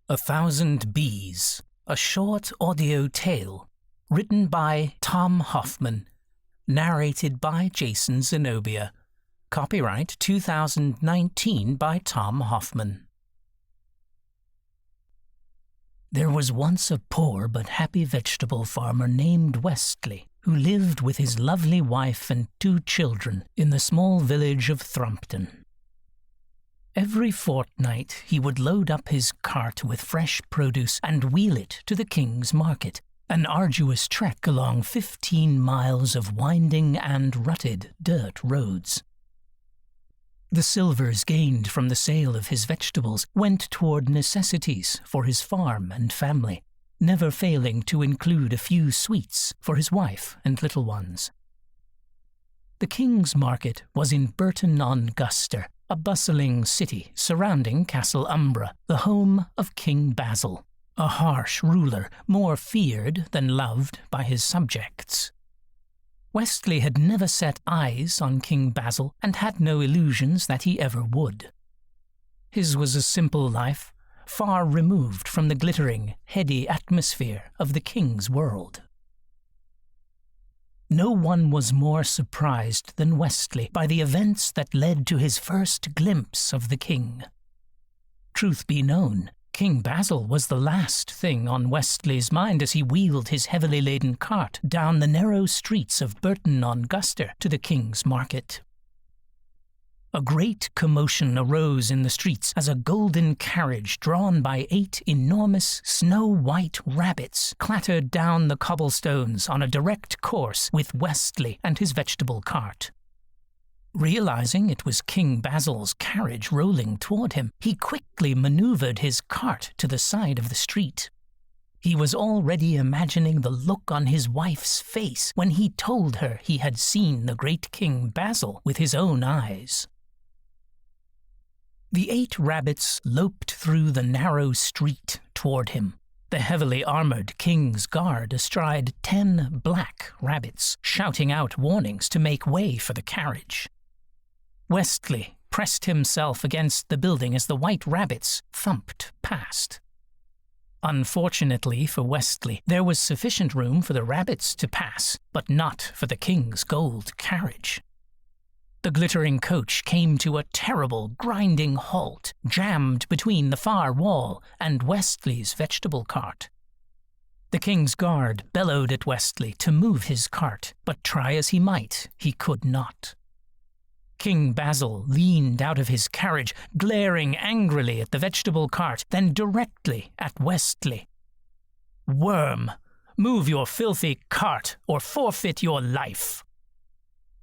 1,000 Bees, a short audio tale, written by Tom Hoffman, narrated by Jason Zenobia. Copyright 2019 by Tom Hoffman. There was once a poor but happy vegetable farmer named Westley, who lived with his lovely wife and 2 children in the small village of Thrumpton. Every fortnight he would load up his cart with fresh produce and wheel it to the King's Market, an arduous trek along 15 miles of winding and rutted dirt roads. The silvers gained from the sale of his vegetables went toward necessities for his farm and family, never failing to include a few sweets for his wife and little ones. The King's Market was in Burton-on-Guster, a bustling city surrounding Castle Umbra, the home of King Basil, a harsh ruler more feared than loved by his subjects. Westley had never set eyes on King Basil and had no illusions that he ever would. His was a simple life, far removed from the glittering, heady atmosphere of the king's world. No one was more surprised than Westley by the events that led to his first glimpse of the king. Truth be known, King Basil was the last thing on Westley's mind as he wheeled his heavily laden cart down the narrow streets of Burton-on-Guster to the King's Market. A great commotion arose in the streets as a golden carriage drawn by 8 enormous snow-white rabbits clattered down the cobblestones on a direct course with Westley and his vegetable cart. Realizing it was King Basil's carriage rolling toward him, he quickly maneuvered his cart to the side of the street. He was already imagining the look on his wife's face when he told her he had seen the great King Basil with his own eyes. The 8 rabbits loped through the narrow street toward him, the heavily armored King's Guard astride 10 black rabbits, shouting out warnings to make way for the carriage. Westley pressed himself against the building as the white rabbits thumped past. Unfortunately for Westley, there was sufficient room for the rabbits to pass, but not for the King's gold carriage. The glittering coach came to a terrible, grinding halt, jammed between the far wall and Westley's vegetable cart. The King's Guard bellowed at Westley to move his cart, but try as he might, he could not. King Basil leaned out of his carriage, glaring angrily at the vegetable cart, then directly at Westley. "Worm, move your filthy cart or forfeit your life."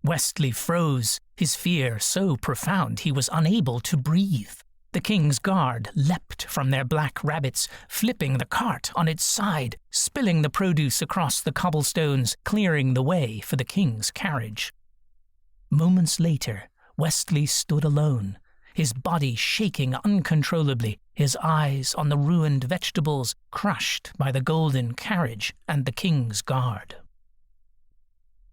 Westley froze, his fear so profound he was unable to breathe. The King's Guard leapt from their black rabbits, flipping the cart on its side, spilling the produce across the cobblestones, clearing the way for the King's carriage. Moments later, Westley stood alone, his body shaking uncontrollably, his eyes on the ruined vegetables crushed by the golden carriage and the King's Guard.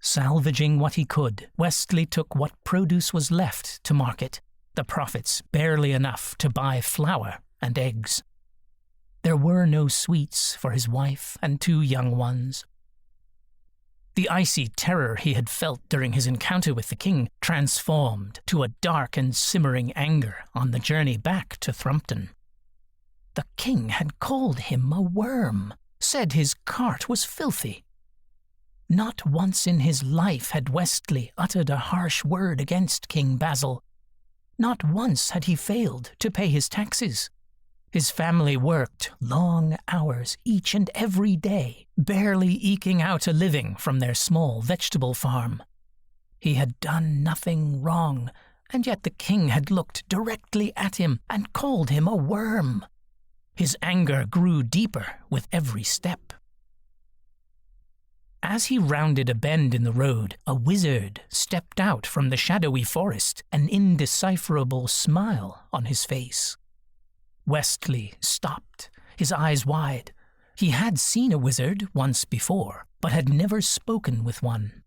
Salvaging what he could, Westley took what produce was left to market, the profits barely enough to buy flour and eggs. There were no sweets for his wife and 2 young ones. The icy terror he had felt during his encounter with the king transformed to a dark and simmering anger on the journey back to Thrumpton. The king had called him a worm, said his cart was filthy. Not once in his life had Westley uttered a harsh word against King Basil. Not once had he failed to pay his taxes. His family worked long hours each and every day, barely eking out a living from their small vegetable farm. He had done nothing wrong, and yet the king had looked directly at him and called him a worm. His anger grew deeper with every step. As he rounded a bend in the road, a wizard stepped out from the shadowy forest, an indecipherable smile on his face. Westley stopped, his eyes wide. He had seen a wizard once before, but had never spoken with one.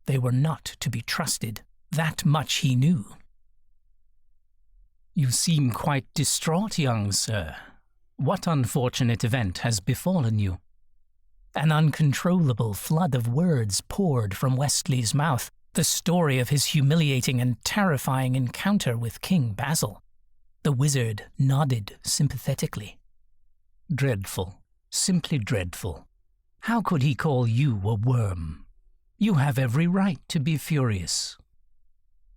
They were not to be trusted. That much he knew. "You seem quite distraught, young sir," What unfortunate event has befallen you? An uncontrollable flood of words poured from Westley's mouth, the story of his humiliating and terrifying encounter with King Basil. The wizard nodded sympathetically. Dreadful, simply dreadful. How could he call you a worm? You have every right to be furious.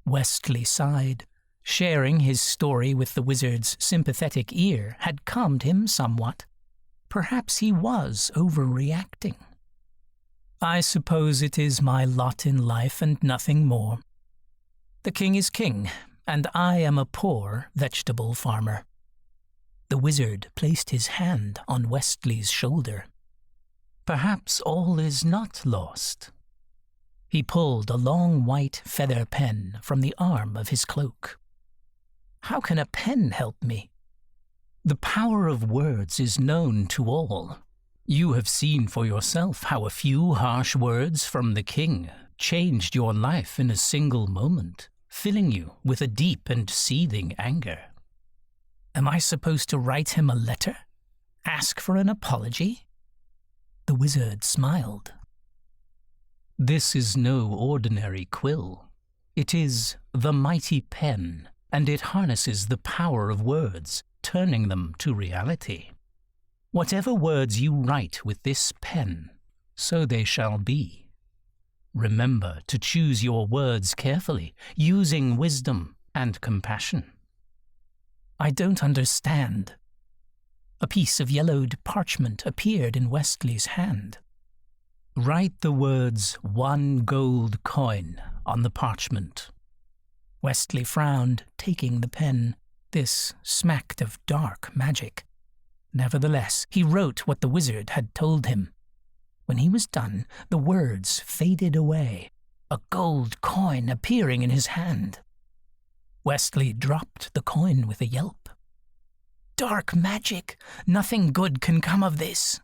Westley sighed. Sharing his story with the wizard's sympathetic ear had calmed him somewhat. Perhaps he was overreacting. I suppose it is my lot in life and nothing more. The king is king, and I am a poor vegetable farmer. The wizard placed his hand on Westley's shoulder. Perhaps all is not lost. He pulled a long white feather pen from the arm of his cloak. How can a pen help me? The power of words is known to all. You have seen for yourself how a few harsh words from the king changed your life in a single moment, filling you with a deep and seething anger. Am I supposed to write him a letter? Ask for an apology? The wizard smiled. This is no ordinary quill. It is the mighty pen, and it harnesses the power of words, turning them to reality. Whatever words you write with this pen, so they shall be. Remember to choose your words carefully, using wisdom and compassion. I don't understand. A piece of yellowed parchment appeared in Westley's hand. Write the words 1 gold coin on the parchment. Westley frowned, taking the pen. This smacked of dark magic. Nevertheless, he wrote what the wizard had told him. When he was done, the words faded away, a gold coin appearing in his hand. Westley dropped the coin with a yelp. Dark magic! Nothing good can come of this.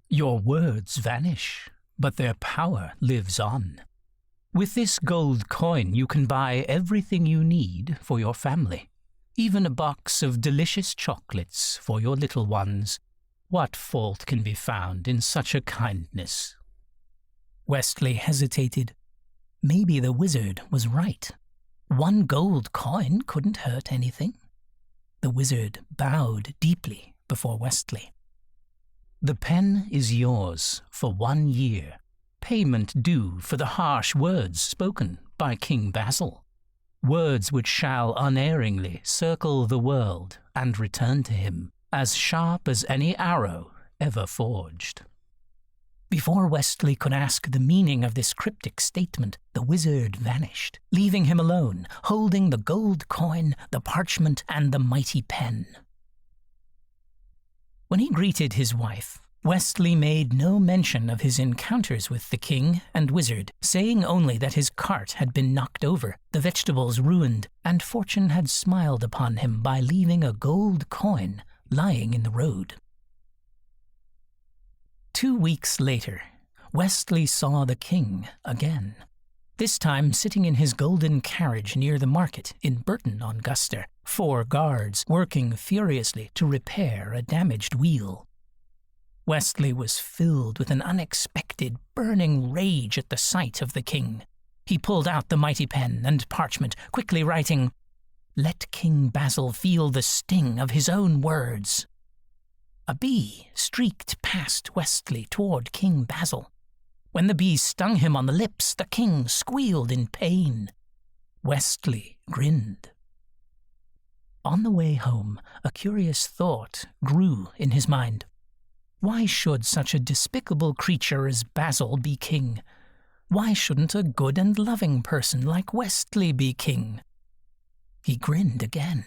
Your words vanish, but their power lives on. With this gold coin, you can buy everything you need for your family, even a box of delicious chocolates for your little ones. What fault can be found in such a kindness? Westley hesitated. Maybe the wizard was right. 1 gold coin couldn't hurt anything. The wizard bowed deeply before Westley. The pen is yours for 1 year. Payment due for the harsh words spoken by King Basil. Words which shall unerringly circle the world and return to him, as sharp as any arrow ever forged. Before Westley could ask the meaning of this cryptic statement, the wizard vanished, leaving him alone, holding the gold coin, the parchment, and the mighty pen. When he greeted his wife, Westley made no mention of his encounters with the king and wizard, saying only that his cart had been knocked over, the vegetables ruined, and fortune had smiled upon him by leaving a gold coin lying in the road. 2 weeks later, Westley saw the king again, this time sitting in his golden carriage near the market in Burton-on-Guster, 4 guards working furiously to repair a damaged wheel. Westley was filled with an unexpected, burning rage at the sight of the king. He pulled out the mighty pen and parchment, quickly writing, "Let King Basil feel the sting of his own words." A bee streaked past Westley toward King Basil. When the bee stung him on the lips, the king squealed in pain. Westley grinned. On the way home, a curious thought grew in his mind. Why should such a despicable creature as Basil be king? Why shouldn't a good and loving person like Westley be king? He grinned again.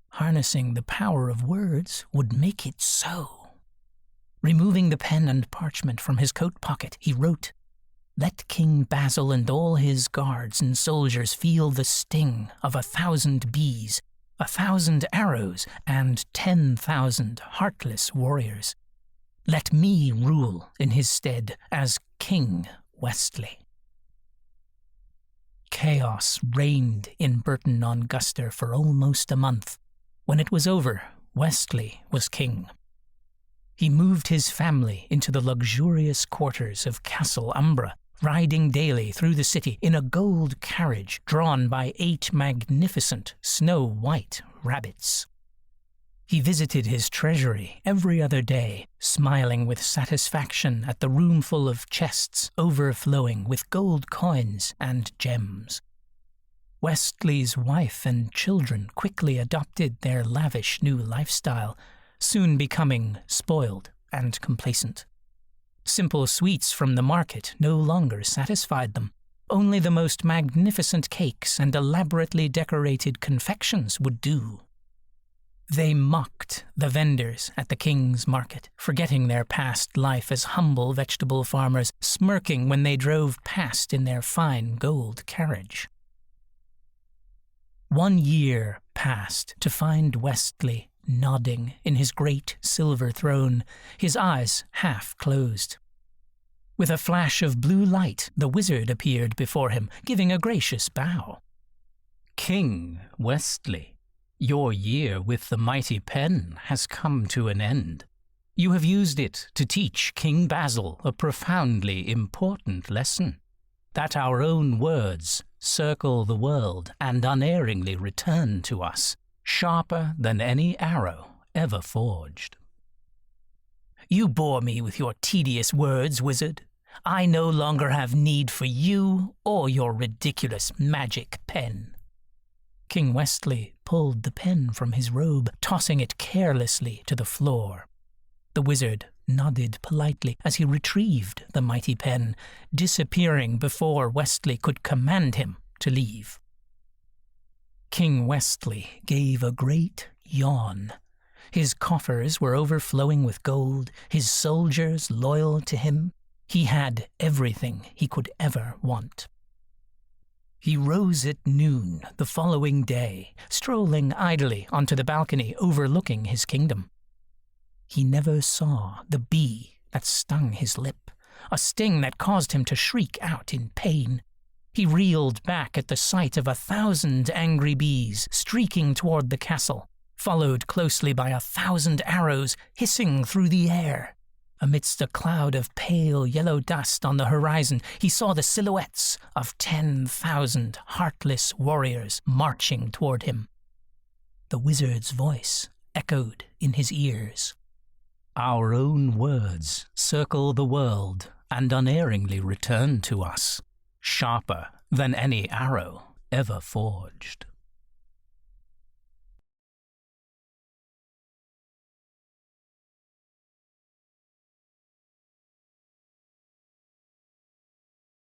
Harnessing the power of words would make it so. Removing the pen and parchment from his coat pocket, he wrote, "Let King Basil and all his guards and soldiers feel the sting of 1,000 bees, 1,000 arrows, and 10,000 heartless warriors. Let me rule in his stead as King Westley." Chaos reigned in Burton-on-Guster for almost a month. When it was over, Westley was king. He moved his family into the luxurious quarters of Castle Umbra, riding daily through the city in a gold carriage drawn by 8 magnificent snow-white rabbits. He visited his treasury every other day, smiling with satisfaction at the roomful of chests overflowing with gold coins and gems. Westley's wife and children quickly adopted their lavish new lifestyle, soon becoming spoiled and complacent. Simple sweets from the market no longer satisfied them. Only the most magnificent cakes and elaborately decorated confections would do. They mocked the vendors at the king's market, forgetting their past life as humble vegetable farmers, smirking when they drove past in their fine gold carriage. 1 year passed to find Westley nodding in his great silver throne, his eyes half closed. With a flash of blue light, the wizard appeared before him, giving a gracious bow. "King Westley, your year with the mighty pen has come to an end. You have used it to teach King Basil a profoundly important lesson, that our own words circle the world and unerringly return to us, sharper than any arrow ever forged." "You bore me with your tedious words, wizard. I no longer have need for you or your ridiculous magic pen." King Westley pulled the pen from his robe, tossing it carelessly to the floor. The wizard nodded politely as he retrieved the mighty pen, disappearing before Westley could command him to leave. King Westley gave a great yawn. His coffers were overflowing with gold, his soldiers loyal to him. He had everything he could ever want. He rose at noon the following day, strolling idly onto the balcony overlooking his kingdom. He never saw the bee that stung his lip, a sting that caused him to shriek out in pain. He reeled back at the sight of 1,000 angry bees streaking toward the castle, followed closely by 1,000 arrows hissing through the air. Amidst a cloud of pale yellow dust on the horizon, he saw the silhouettes of 10,000 heartless warriors marching toward him. The wizard's voice echoed in his ears. "Our own words circle the world and unerringly return to us, sharper than any arrow ever forged."